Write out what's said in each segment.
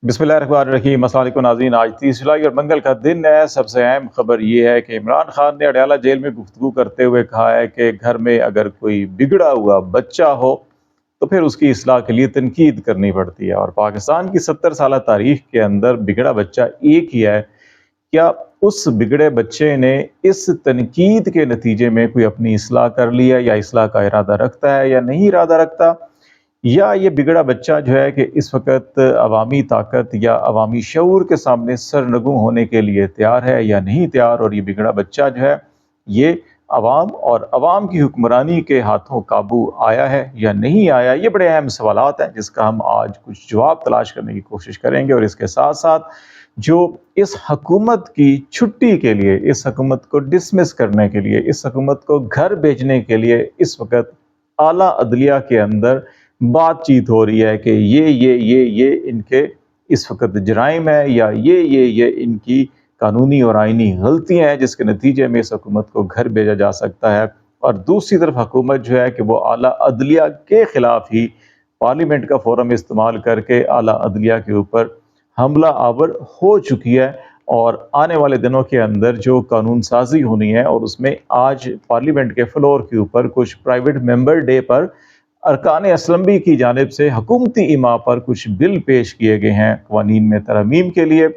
बिस्मिल्लाहिर्रहमानिर्रहीम। अस्सलाम वालेकुम नाज़रीन। आज 30 जुलाई और मंगल का दिन है। सबसे अहम खबर ये है कि इमरान खान ने अडयाला जेल में गुफ्तगू करते हुए कहा है कि घर में अगर कोई बिगड़ा हुआ बच्चा हो तो फिर उसकी इस्लाह के लिए तनकीद करनी पड़ती है। और पाकिस्तान की 70 साल तारीख के अंदर बिगड़ा बच्चा एक ही है। क्या उस बिगड़े बच्चे ने इस तनकीद के नतीजे में कोई अपनी इस्लाह कर लिया या इस्लाह का इरादा रखता है या नहीं इरादा रखता, या ये बिगड़ा बच्चा जो है कि इस वक्त अवामी ताकत या अवामी शऊर के सामने सरनगू होने के लिए तैयार है या नहीं तैयार। और ये बिगड़ा बच्चा जो है ये अवाम और अवाम की हुक्मरानी के हाथों काबू आया है या नहीं आया। ये बड़े अहम सवालात हैं जिसका हम आज कुछ जवाब तलाश करने की कोशिश करेंगे। और इसके साथ साथ जो इस हकूमत की छुट्टी के लिए, इस हकूमत को डिसमिस करने के लिए, इस हकूमत को घर भेजने के लिए इस वक्त आला अदलिया के अंदर बातचीत हो रही है कि ये इनके इस वक्त जराइम है या ये इनकी कानूनी और आइनी गलतियां हैं जिसके नतीजे में इस हुकूमत को घर भेजा जा सकता है। और दूसरी तरफ हुकूमत जो है कि वो आला अदलिया के खिलाफ ही पार्लियामेंट का फोरम इस्तेमाल करके आला अदलिया के ऊपर हमला आवर हो चुकी है। और आने वाले दिनों के अंदर जो कानून साजी होनी है, और उसमें आज पार्लियामेंट के फ्लोर के ऊपर कुछ प्राइवेट मेंबर डे पर अरकान असम्बली की जानिब से हुकूमती इमा पर कुछ बिल पेश किए गए हैं कवानीन में तरमीम के लिए।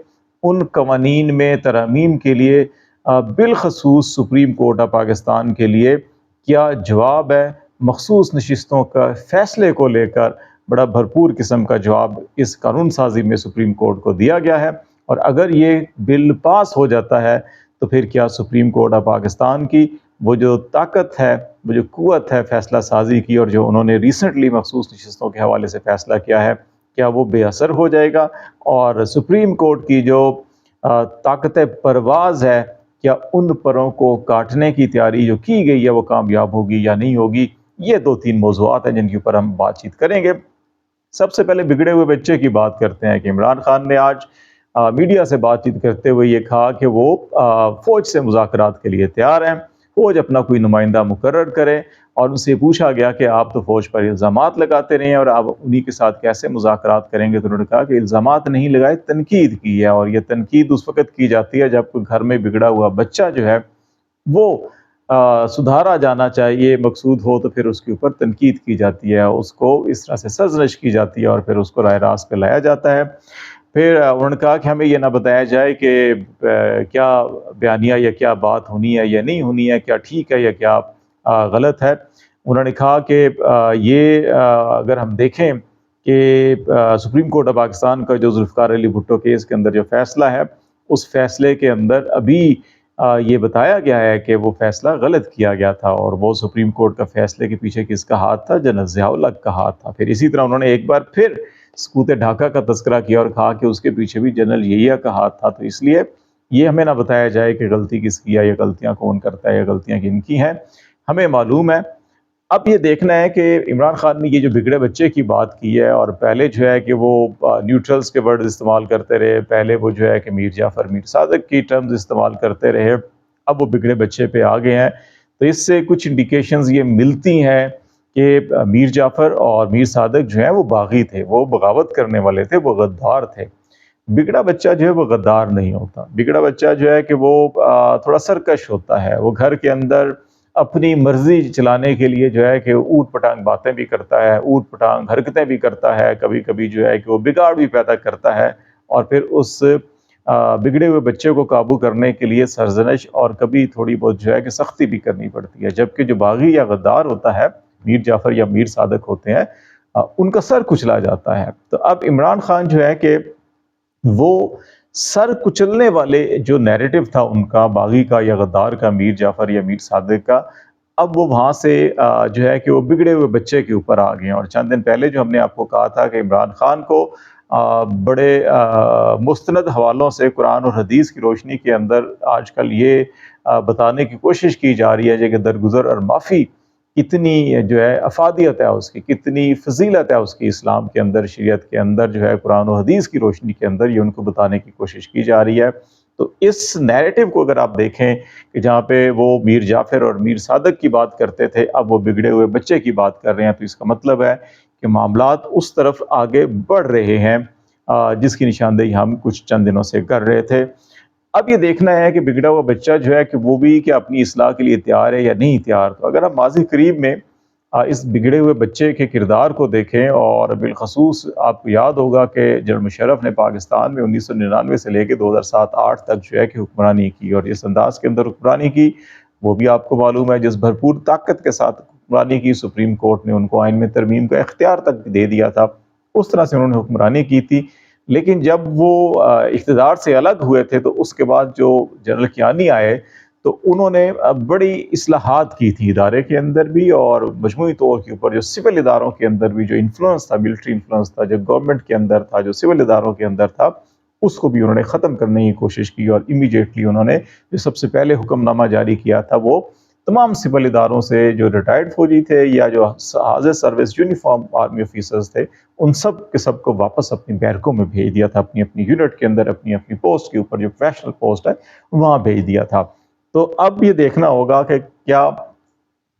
उन कवानीन में तरमीम के लिए बिलखसूस सुप्रीम कोर्ट ऑफ पाकिस्तान के लिए क्या जवाब है, मखसूस नशिस्तों का फैसले को लेकर बड़ा भरपूर किस्म का जवाब इस कानून साजी में सुप्रीम कोर्ट को दिया गया है। और अगर ये बिल पास हो जाता है तो फिर क्या सुप्रीम कोर्ट ऑफ पाकिस्तान की वो जो ताकत है, वो जो कुव्वत है फैसला साजी की, और जो उन्होंने रिसेंटली मखसूस नशिस्तों के हवाले से फैसला किया है, क्या वो बेअसर हो जाएगा? और सुप्रीम कोर्ट की जो ताकत परवाज़ है, क्या उन परों को काटने की तैयारी जो की गई है वो कामयाब होगी या नहीं होगी? ये 2-3 मौज़ूआत हैं जिनके ऊपर हम बातचीत करेंगे। सबसे पहले बिगड़े हुए बच्चे की बात करते हैं कि इमरान खान ने आज मीडिया से बातचीत करते हुए ये कहा कि वो फ़ौज से मुज़ाकरात के लिए तैयार हैं। फ़ौज अपना कोई नुमाइंदा मुकर्रर करे। और उनसे पूछा गया कि आप तो फ़ौज पर इल्ज़ामात लगाते रहे हैं और आप उन्हीं के साथ कैसे मुज़ाकरात करेंगे, तो उन्होंने कहा कि इल्ज़ामात नहीं लगाए, तनकीद की है। और ये तनकीद उस वक़्त की जाती है जब कोई घर में बिगड़ा हुआ बच्चा जो है वो सुधारा जाना चाहिए, मकसूद हो, तो फिर उसके ऊपर तनकीद की जाती है, उसको इस तरह से सरज़नश की जाती है और फिर उसको राह रास्त पे लाया जाता है। फिर उन्होंने कहा कि हमें ये ना बताया जाए कि क्या बयानिया या क्या बात होनी है या नहीं होनी है, क्या ठीक है या क्या गलत है। उन्होंने कहा कि अगर हम देखें कि सुप्रीम कोर्ट ऑफ पाकिस्तान का जो जुल्फ़िकार अली भुट्टो केस के अंदर जो फ़ैसला है, उस फ़ैसले के अंदर अभी ये बताया गया है कि वो फ़ैसला गलत किया गया था। और वो सुप्रीम कोर्ट का फ़ैसले के पीछे किसका हाथ था? जनरल ज़िया-उल हक का हाथ था। फिर इसी तरह उन्होंने एक बार फिर सकूत ढाका का तज़किरा किया और कहा कि उसके पीछे भी जनरल यहिया का हाथ था। तो इसलिए ये हमें ना बताया जाए कि गलती किसकी है या गलतियाँ कौन करता है या गलतियाँ किनकी हैं, हमें मालूम है। अब ये देखना है कि इमरान खान ने ये जो बिगड़े बच्चे की बात की है, और पहले जो है कि वो न्यूट्रल्स के वर्ड इस्तेमाल करते रहे, पहले वो जो है कि मीर जाफ़र, मीर सादक की टर्म्स इस्तेमाल करते रहे, अब वो बिगड़े बच्चे पे आ गए हैं। तो इससे कुछ इंडिकेशंस ये मिलती हैं कि मीर जाफ़र और मीर सादक जो है वो बागी थे, वो बगावत करने वाले थे, वो गद्दार थे। बिगड़ा बच्चा जो है वो गद्दार नहीं होता। बिगड़ा बच्चा जो है कि वो थोड़ा सरकश होता है, वो घर के अंदर अपनी मर्जी चलाने के लिए जो है कि ऊट पटांग बातें भी करता है, ऊट पटांग हरकतें भी करता है, कभी कभी जो है कि वो बिगाड़ भी पैदा करता है। और फिर उस बिगड़े हुए बच्चे को काबू करने के लिए सरजनश और कभी थोड़ी बहुत जो है कि सख्ती भी करनी पड़ती है। जबकि जो बागी या गद्दार होता है, मीर जाफ़र या मीर सादक होते हैं, उनका सर कुचला जाता है। तो अब इमरान खान जो है कि वो सर कुचलने वाले जो नैरेटिव था उनका, बागी का या गद्दार का, मीर जाफ़र या मीर सादिक का, अब वो वहाँ से जो है कि वो बिगड़े हुए बच्चे के ऊपर आ गए हैं। और चंद दिन पहले जो हमने आपको कहा था कि इमरान खान को बड़े मुस्तनद हवालों से कुरान और हदीस की रोशनी के अंदर आजकल ये बताने की कोशिश की जा रही है कि दरगुजर और माफ़ी कितनी जो है अफादियत है उसकी, कितनी फजीलत है उसकी इस्लाम के अंदर, शरीयत के अंदर, जो है कुरान और हदीस की रोशनी के अंदर, ये उनको बताने की कोशिश की जा रही है। तो इस नैरेटिव को अगर आप देखें कि जहाँ पे वो मीर जाफ़र और मीर सादक की बात करते थे, अब वो बिगड़े हुए बच्चे की बात कर रहे हैं, तो इसका मतलब है कि मामलात उस तरफ आगे बढ़ रहे हैं। جس کی نشاندہی ہم کچھ چند دنوں سے کر رہے تھے۔ اب یہ دیکھنا ہے کہ بگڑا ہوا بچہ جو ہے کہ وہ بھی کہ اپنی اصلاح کے لیے تیار ہے یا نہیں تیار۔ تو اگر ہم ماضی قریب میں اس بگڑے ہوئے بچے کے کردار کو دیکھیں، اور بالخصوص آپ کو یاد ہوگا کہ جنرل مشرف نے پاکستان میں 1999 سے لے کے 2007-8 تک جو ہے کہ حکمرانی کی، اور جس انداز کے اندر حکمرانی کی وہ بھی آپ کو معلوم ہے، جس بھرپور طاقت کے ساتھ حکمرانی کی، سپریم کورٹ نے ان کو آئین میں ترمیم کا اختیار تک دے دیا تھا، اس طرح سے انہوں نے حکمرانی کی تھی۔ لیکن جب وہ اقتدار سے الگ ہوئے تھے تو اس کے بعد جو جنرل کیانی آئے تو انہوں نے بڑی اصلاحات کی تھی ادارے کے اندر بھی، اور مجموعی طور کے اوپر جو سول اداروں کے اندر بھی جو انفلوئنس تھا، ملٹری انفلوئنس تھا، جو گورنمنٹ کے اندر تھا، جو سول اداروں کے اندر تھا، اس کو بھی انہوں نے ختم کرنے کی کوشش کی، اور امیڈیٹلی انہوں نے جو سب سے پہلے حکم نامہ جاری کیا تھا وہ تمام سول اداروں سے جو ریٹائرڈ فوجی تھے یا جو حاضر سروس یونیفارم آرمی آفیسرز تھے، ان سب کے سب کو واپس اپنی بیرکوں میں بھیج دیا تھا، اپنی اپنی یونٹ کے اندر، اپنی اپنی پوسٹ کے اوپر، جو پروفیشنل پوسٹ ہے وہاں بھیج دیا تھا۔ تو اب یہ دیکھنا ہوگا کہ کیا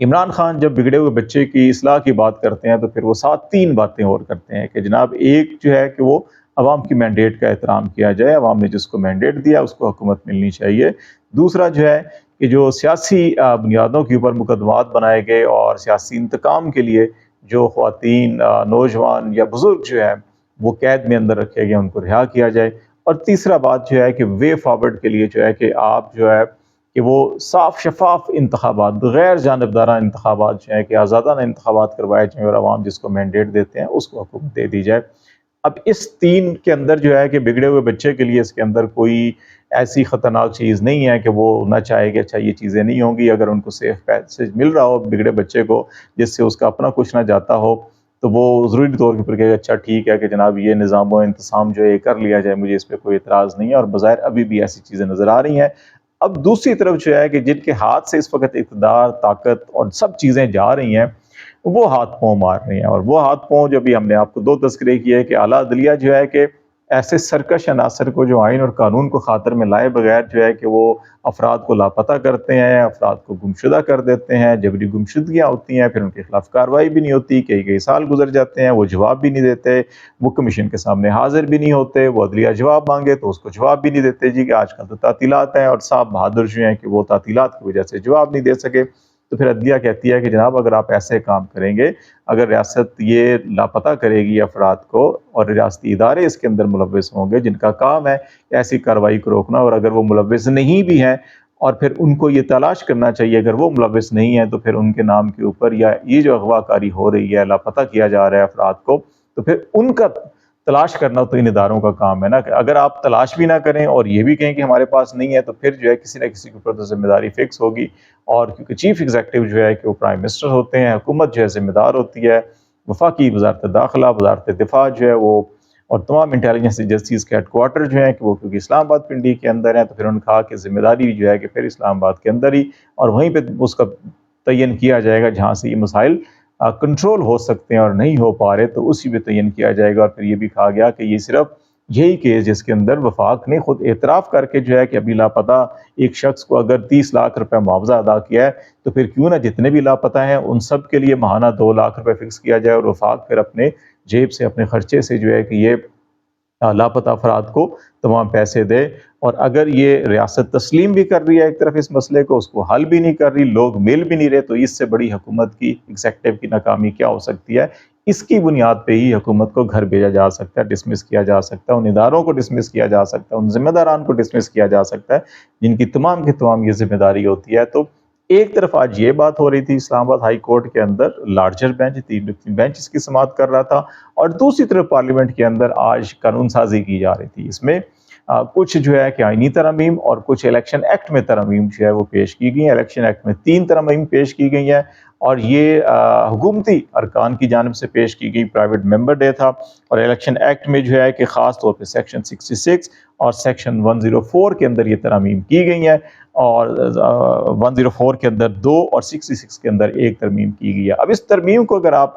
عمران خان جب بگڑے ہوئے بچے کی اصلاح کی بات کرتے ہیں تو پھر وہ ساتھ تین باتیں اور کرتے ہیں کہ جناب ایک جو ہے کہ وہ عوام کی مینڈیٹ کا احترام کیا جائے، عوام نے جس کو مینڈیٹ دیا اس کو حکومت ملنی چاہیے۔ دوسرا جو ہے کہ جو سیاسی بنیادوں کے اوپر مقدمات بنائے گئے اور سیاسی انتقام کے لیے جو خواتین، نوجوان یا بزرگ جو ہے وہ قید میں اندر رکھے گئے ان کو رہا کیا جائے۔ اور تیسرا بات جو ہے کہ وے فارورڈ کے لیے جو ہے کہ آپ جو ہے کہ وہ صاف شفاف انتخابات، غیر جانبدارانہ انتخابات جو ہے کہ آزادانہ انتخابات کروائے جائیں، اور عوام جس کو مینڈیٹ دیتے ہیں اس کو حکومت دے دی جائے۔ اب اس تین کے اندر جو ہے کہ بگڑے ہوئے بچے کے لیے اس کے اندر کوئی ایسی خطرناک چیز نہیں ہے کہ وہ نہ چاہے کہ اچھا یہ چیزیں نہیں ہوں گی۔ اگر ان کو سیف پیسج مل رہا ہو بگڑے بچے کو جس سے اس کا اپنا کچھ نہ جاتا ہو تو وہ ضروری طور کے اوپر کہے اچھا ٹھیک ہے کہ جناب یہ نظام و انتظام جو ہے یہ کر لیا جائے، مجھے اس پہ کوئی اعتراض نہیں ہے، اور بظاہر ابھی بھی ایسی چیزیں نظر آ رہی ہیں۔ اب دوسری طرف جو ہے کہ جن کے ہاتھ سے اس وقت اقتدار، طاقت اور سب چیزیں جا رہی ہیں وہ ہاتھ پاؤں مار رہے ہیں، اور وہ ہاتھ پاؤں جو بھی ہم نے آپ کو دو تذکرے کیے کہ اعلیٰ عدلیہ جو ہے کہ ایسے سرکش عناصر کو جو آئین اور قانون کو خاطر میں لائے بغیر جو ہے کہ وہ افراد کو لاپتہ کرتے ہیں، افراد کو گمشدہ کر دیتے ہیں، جبری گمشدگیاں ہوتی ہیں، پھر ان کے خلاف کارروائی بھی نہیں ہوتی، کئی سال گزر جاتے ہیں، وہ جواب بھی نہیں دیتے، وہ کمیشن کے سامنے حاضر بھی نہیں ہوتے، وہ عدلیہ جواب مانگے تو اس کو جواب بھی نہیں دیتے جی کہ آج کل تو تعطیلات ہیں، اور صاحب بہادر جو ہیں کہ وہ تعطیلات کی وجہ سے جواب نہیں دے سکے۔ تو پھر عدلیہ کہتی ہے کہ جناب اگر آپ ایسے کام کریں گے، اگر ریاست یہ لاپتہ کرے گی افراد کو اور ریاستی ادارے اس کے اندر ملوث ہوں گے جن کا کام ہے ایسی کارروائی کو روکنا، اور اگر وہ ملوث نہیں بھی ہیں اور پھر ان کو یہ تلاش کرنا چاہیے، اگر وہ ملوث نہیں ہیں تو پھر ان کے نام کے اوپر یا یہ جو اغوا کاری ہو رہی ہے، لاپتہ کیا جا رہا ہے افراد کو، تو پھر ان کا تلاش کرنا تو ان اداروں کا کام ہے نا۔ کہ اگر آپ تلاش بھی نہ کریں اور یہ بھی کہیں کہ ہمارے پاس نہیں ہے تو پھر جو ہے کسی نہ کسی کے اوپر تو ذمہ داری فکس ہوگی، اور کیونکہ چیف ایگزیکٹو جو ہے کہ وہ پرائم منسٹر ہوتے ہیں، حکومت جو ہے ذمہ دار ہوتی ہے، وفاقی وزارت داخلہ، وزارت دفاع جو ہے وہ، اور تمام انٹیلیجنس ایجنسیز کے ہیڈ کوارٹر جو ہیں کہ وہ کیونکہ اسلام آباد پنڈی کے اندر ہیں، تو پھر انہوں نے کہا کہ ذمہ داری جو ہے کہ پھر اسلام آباد کے اندر ہی، اور وہیں پہ اس کا تعین کیا جائے گا جہاں سے یہ مسائل کنٹرول ہو سکتے ہیں اور نہیں ہو پا رہے تو اسی پہ تعین کیا جائے گا۔ اور پھر یہ بھی کہا گیا کہ یہ صرف یہی کیس جس کے اندر وفاق نے خود اعتراف کر کے جو ہے کہ ابھی لاپتہ ایک شخص کو اگر 30 لاکھ روپے معاوضہ ادا کیا ہے تو پھر کیوں نہ جتنے بھی لاپتہ ہیں ان سب کے لیے ماہانہ 2 لاکھ روپے فکس کیا جائے، اور وفاق پھر اپنے جیب سے، اپنے خرچے سے جو ہے کہ یہ لاپتہ افراد کو تمام پیسے دے۔ اور اگر یہ ریاست تسلیم بھی کر رہی ہے ایک طرف اس مسئلے کو، اس کو حل بھی نہیں کر رہی، لوگ مل بھی نہیں رہے، تو اس سے بڑی حکومت کی ایگزیکٹو کی ناکامی کیا ہو سکتی ہے؟ اس کی بنیاد پہ ہی حکومت کو گھر بھیجا جا سکتا ہے، ڈسمس کیا جا سکتا ہے، ان اداروں کو ڈسمس کیا جا سکتا ہے، ان ذمہ داران کو ڈسمس کیا جا سکتا ہے جن کی تمام کی تمام یہ ذمہ داری ہوتی ہے۔ تو ایک طرف آج یہ بات ہو رہی تھی اسلام آباد ہائی کورٹ کے اندر، لارجر بینچ 3 رکنی بینچ اس کی سماعت کر رہا تھا، اور دوسری طرف پارلیمنٹ کے اندر آج قانون سازی کی جا رہی تھی۔ اس میں کچھ جو ہے کہ آئینی ترامیم اور کچھ الیکشن ایکٹ میں ترامیم جو ہے وہ پیش کی گئی ہیں۔ الیکشن ایکٹ میں 3 ترامیم پیش کی گئی ہیں، اور یہ حکومتی ارکان کی جانب سے پیش کی گئی، پرائیویٹ ممبر ڈے تھا۔ اور الیکشن ایکٹ میں جو ہے کہ خاص طور پہ سیکشن 66 اور سیکشن 104 کے اندر یہ ترامیم کی گئی ہیں، اور 104 کے اندر 2 اور 66 کے اندر 1 ترمیم کی گئی ہے۔ اب اس ترمیم کو اگر آپ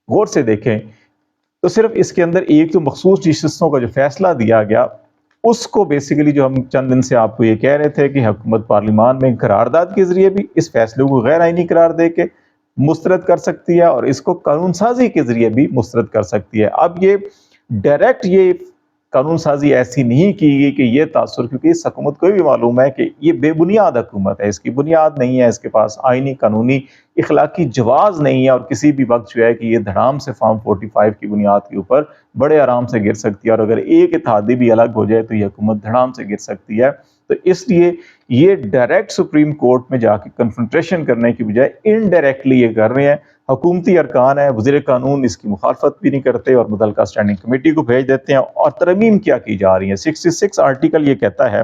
غور سے دیکھیں تو صرف اس کے اندر ایک تو مخصوص نشستوں کا جو فیصلہ دیا گیا اس کو بیسیکلی جو ہم چند دن سے آپ کو یہ کہہ رہے تھے کہ حکومت پارلیمان میں قرارداد کے ذریعے بھی اس فیصلے کو غیر آئینی قرار دے کے مسترد کر سکتی ہے، اور اس کو قانون سازی کے ذریعے بھی مسترد کر سکتی ہے۔ اب یہ डायरेक्ट ये कानून साजी ऐसी नहीं की गई कि ये तासुर, क्योंकि इस हुकूमत को भी मालूम है कि ये बेबुनियाद हुकूमत है, इसकी बुनियाद नहीं है, इसके पास आईनी कानूनी इखलाकी जवाज़ नहीं है, और किसी भी वक्त जो है कि ये धड़ाम से फॉर्म 45 की बुनियाद के ऊपर बड़े आराम से गिर सकती है, और अगर एक इत्तेहादी भी अलग हो जाए तो ये हुकूमत धड़ाम से गिर सकती है। तो इसलिए ये डायरेक्ट सुप्रीम कोर्ट में जाके कन्फ्रंटेशन करने की बजाय इनडायरेक्टली ये कर रहे हैं। हुकूमती अरकान है, वज़ीर कानून इसकी मुखालफत भी नहीं करते और मुतल्लिका स्टैंडिंग कमेटी को भेज देते हैं। और तरमीम क्या की जा रही है, 66 आर्टिकल ये कहता है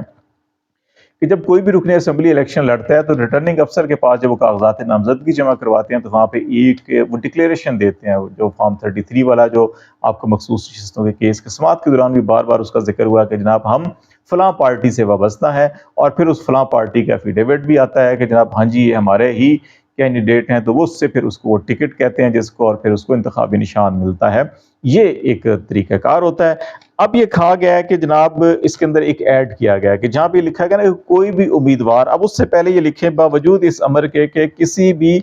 कि जब कोई भी रुकन असम्बली इलेक्शन लड़ता है तो रिटर्निंग अफसर के पास जब वो कागजात नामजदगी जमा करवाते हैं तो वहाँ पे एक वो डिक्लेरेशन देते हैं, जो फॉर्म 33 वाला, जो आपको मखसूस नशिस्तों के केस के समात के दौरान भी बार बार उसका जिक्र हुआ कि जनाब हम फलां पार्टी से वाबस्ता है, और फिर उस फलां पार्टी का एफिडेविट भी आता है कि जनाब हाँ जी ये हमारे ही कैंडिडेट हैं, तो वो उससे फिर उसको वो टिकट कहते हैं जिसको, और फिर उसको इंतखाबी निशान मिलता है। ये एक तरीक़ाकार होता है। अब ये कहा गया है कि जनाब इसके अंदर एक ऐड किया गया है कि जहाँ पे लिखा गया ना कि कोई भी उम्मीदवार, अब उससे पहले ये लिखे बावजूद इस अमर के किसी भी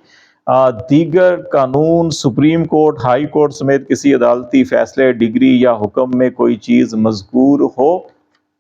दीगर कानून, सुप्रीम कोर्ट, हाई कोर्ट समेत किसी अदालती फैसले, डिग्री या हुक्म में कोई चीज़ मज़कूर हो,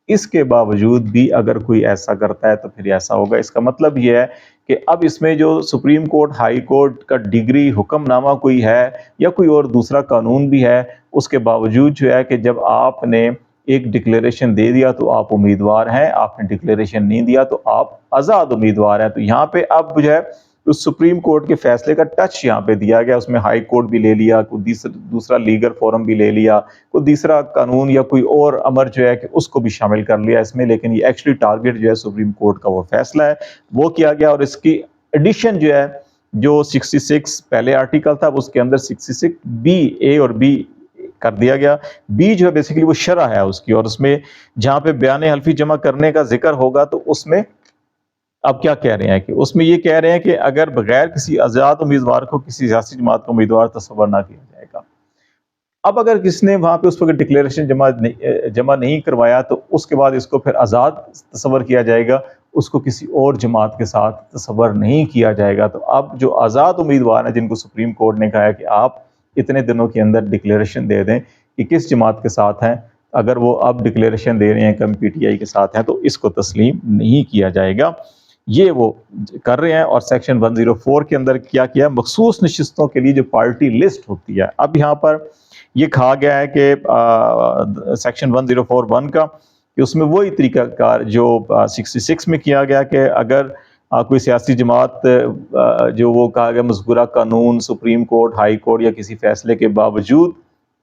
इसके बावजूद भी अगर कोई ऐसा करता है तो फिर ऐसा होगा। इसका मतलब ये है कि अब इसमें जो सुप्रीम कोर्ट, हाई कोर्ट का डिग्री, हुक्मनामा कोई है या कोई और दूसरा कानून भी है, उसके बावजूद जो है कि जब आपने एक डिक्लेरेशन दे दिया तो आप उम्मीदवार हैं, आपने डिक्लेरेशन नहीं दिया तो आप आज़ाद उम्मीदवार हैं। तो यहाँ पे अब जो है उस सुप्रीम कोर्ट के फैसले का टच यहाँ पे दिया गया, उसमें हाई कोर्ट भी ले लिया, कोई दूसरा लीगल फोरम भी ले लिया, कोई तीसरा कानून या कोई और अमर जो है कि उसको भी शामिल कर लिया इसमें, लेकिन ये एक्चुअली टारगेट जो है सुप्रीम कोर्ट का वो फैसला है वो किया गया। और इसकी एडिशन जो है, जो 66 पहले आर्टिकल था उसके अंदर 66 बी, ए और बी कर दिया गया। बी जो है बेसिकली वो शरह है उसकी, और उसमें जहाँ पे बयान हल्फी जमा करने का जिक्र होगा तो उसमें अब क्या कह रहे हैं कि उसमें ये कह रहे हैं कि अगर बगैर किसी आज़ाद उम्मीदवार को किसी सियासी जमात का उम्मीदवार तस्वर ना किया जाएगा। अब अगर किसने वहाँ पे उस वक्त डिक्लेरेशन जमा नहीं करवाया तो उसके बाद इसको फिर आज़ाद तस्वर किया जाएगा, उसको किसी और जमात के साथ तस्वर नहीं किया जाएगा। तो अब जो आज़ाद उम्मीदवार हैं जिनको सुप्रीम कोर्ट ने कहा है कि आप इतने दिनों के अंदर डिक्लेरेशन दे दें कि किस जमात के साथ हैं, अगर वो अब डिक्लेरेशन दे रहे हैं कि हम PTI के साथ हैं तो इसको तस्लीम नहीं किया जाएगा। ये वो कर रहे हैं। और सेक्शन 104 के अंदर क्या किया, मखसूस नशिस्तों के लिए जो पार्टी लिस्ट होती है, अब यहाँ पर ये कहा गया है कि सेक्शन 1041 का कि उसमें वही तरीकाकार जो 66 में किया गया कि अगर कोई सियासी जमात जो वो कहा गया मज़कूरा कानून, सुप्रीम कोर्ट, हाई कोर्ट या किसी फैसले के बावजूद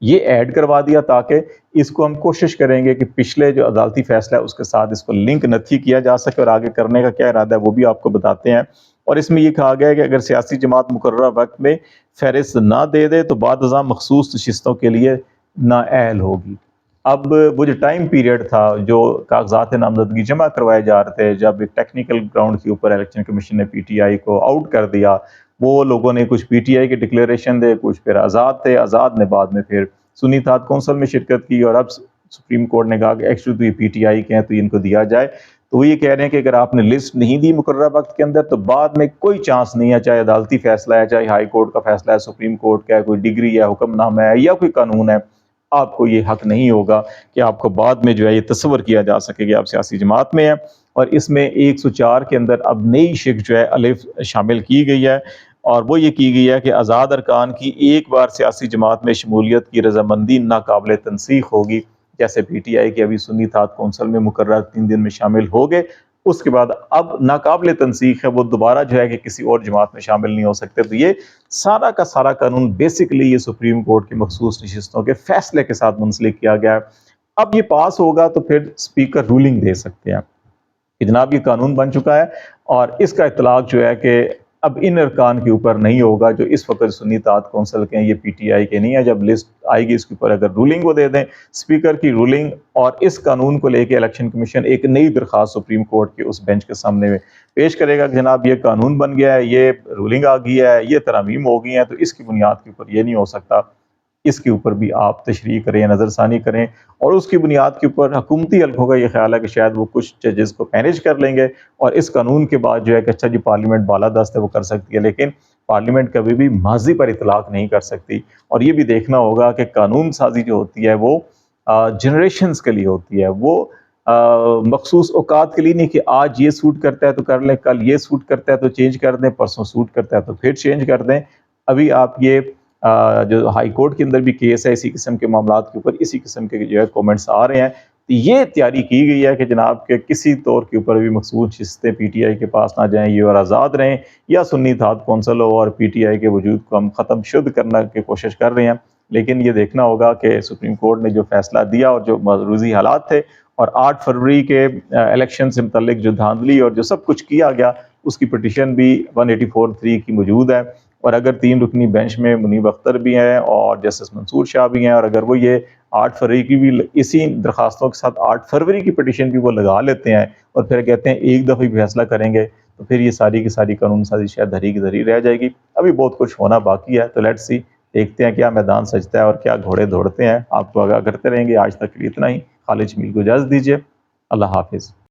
ये ऐड करवा दिया, ताकि इसको हम कोशिश करेंगे कि पिछले जो अदालती फैसला है उसके साथ इसको लिंक नहीं किया जा सके, और आगे करने का क्या इरादा है वो भी आपको बताते हैं। और इसमें ये कहा गया है कि अगर सियासी जमात मुकर्ररा वक्त में फहरिस्त ना दे दे तो बाद अज़ां मखसूस नशिस्तों के लिए नाअहल होगी। अब वो जो टाइम पीरियड था जो कागजात नामजदगी जमा करवाए जा रहे थे, जब एक टेक्निकल ग्राउंड के ऊपर इलेक्शन कमीशन ने PTI को आउट कर दिया, वो लोगों ने कुछ PTI के डिक्लेरेशन दे, कुछ फिर आज़ाद थे, आज़ाद ने बाद में फिर सुन्नी इत्तेहाद कौंसिल में शिरकत की, और अब सुप्रीम कोर्ट ने कहा कि एक्चुअली तो ये PTI के हैं तो इनको दिया जाए। तो वो ये कह रहे हैं कि अगर आपने लिस्ट नहीं दी मुकर्ररा वक्त के अंदर तो बाद में कोई चांस नहीं है, चाहे अदालती फैसला है, चाहे हाई कोर्ट का फैसला है, सुप्रीम कोर्ट का है, कोई डिग्री है, हुक्मनामा है या कोई कानून है, आपको ये हक नहीं होगा कि आपको बाद में जो है ये तस्वर किया जा सके कि आप सियासी जमात में हैं। और इसमें 104 के अंदर अब नई शिक जो है अलिफ शामिल की गई है, और वो ये की गई है कि आज़ाद अरकान की एक बार सियासी जमात में शमूलियत की रजामंदी नाकाबिल तनसीख होगी। जैसे PTI की अभी सुन्नी इत्तेहाद कौंसिल में मुकर्रर 3 दिन में शामिल हो गए, उसके बाद अब नाकाबिल तनसीख है, वो दोबारा जो है कि किसी और जमात में शामिल नहीं हो सकते। तो ये सारा का सारा कानून बेसिकली ये सुप्रीम कोर्ट की मखसूस नशिस्तों के फैसले के साथ मुंसलिक किया गया है। अब ये पास होगा तो फिर स्पीकर रूलिंग दे सकते हैं कि जनाब ये कानून बन चुका है, और इसका इतलाक जो है कि अब इन अरकान के ऊपर नहीं होगा जो इस वक्त सुन्नी इत्तेहाद कौंसिल के हैं, ये PTI के नहीं है। जब लिस्ट आएगी इसके ऊपर अगर रूलिंग वो दे दें, स्पीकर की रूलिंग, और इस कानून को लेके इलेक्शन कमीशन एक नई दरख्वास्त सुप्रीम कोर्ट के उस बेंच के सामने पेश करेगा कि जनाब ये कानून बन गया है, ये रूलिंग आ गई है, ये तरमीम हो गई है, तो इसकी बुनियाद के ऊपर ये नहीं हो सकता, اس کے اوپر بھی آپ تشریح کریں، نظر ثانی کریں، اور اس کی بنیاد کے اوپر حکومتی حلقوں کا یہ خیال ہے کہ شاید وہ کچھ ججز کو مینیج کر لیں گے، اور اس قانون کے بعد جو ہے کہ اچھا جی پارلیمنٹ بالادست ہے وہ کر سکتی ہے، لیکن پارلیمنٹ کبھی بھی ماضی پر اطلاق نہیں کر سکتی۔ اور یہ بھی دیکھنا ہوگا کہ قانون سازی جو ہوتی ہے وہ جنریشنز کے لیے ہوتی ہے، وہ مخصوص اوقات کے لیے نہیں کہ آج یہ سوٹ کرتا ہے تو کر لیں، کل یہ سوٹ کرتا ہے تو چینج کر دیں، پرسوں سوٹ کرتا ہے تو پھر چینج کر دیں۔ ابھی آپ یہ جو ہائی کورٹ کے اندر بھی کیس ہے اسی قسم کے معاملات کے اوپر، اسی قسم کے جو ہے کومنٹس آ رہے ہیں، یہ تیاری کی گئی ہے کہ جناب کہ کسی طور کے اوپر بھی مخصوص نشستیں پی ٹی آئی کے پاس نہ جائیں، یہ اور آزاد رہیں، یا سنی اتحاد کونسل ہو اور پی ٹی آئی کے وجود کو ہم ختم شد کرنے کی کوشش کر رہے ہیں۔ لیکن یہ دیکھنا ہوگا کہ سپریم کورٹ نے جو فیصلہ دیا اور جو مروزی حالات تھے، اور 8 فروری کے الیکشن سے متعلق جو دھاندلی اور جو سب کچھ کیا گیا، اس کی پٹیشن بھی 184(3) کی موجود ہے، اور اگر 3 رکنی بینچ میں منیب اختر بھی ہیں اور جسٹس منصور شاہ بھی ہیں، اور اگر وہ یہ 8 فروری کی بھی اسی درخواستوں کے ساتھ 8 فروری کی پٹیشن بھی وہ لگا لیتے ہیں اور پھر کہتے ہیں ایک دفعہ ہی فیصلہ کریں گے، تو پھر یہ ساری کی ساری قانون سازی شاید دھری کی دھری رہ جائے گی۔ ابھی بہت کچھ ہونا باقی ہے، تو لیٹس سی، دیکھتے ہیں کیا میدان سجتا ہے اور کیا گھوڑے دوڑتے ہیں۔ آپ کو آگاہ کرتے رہیں گے۔ آج تک کے لیے اتنا ہی۔ خالد جمیل کو اجازت دیجیے۔ اللہ حافظ۔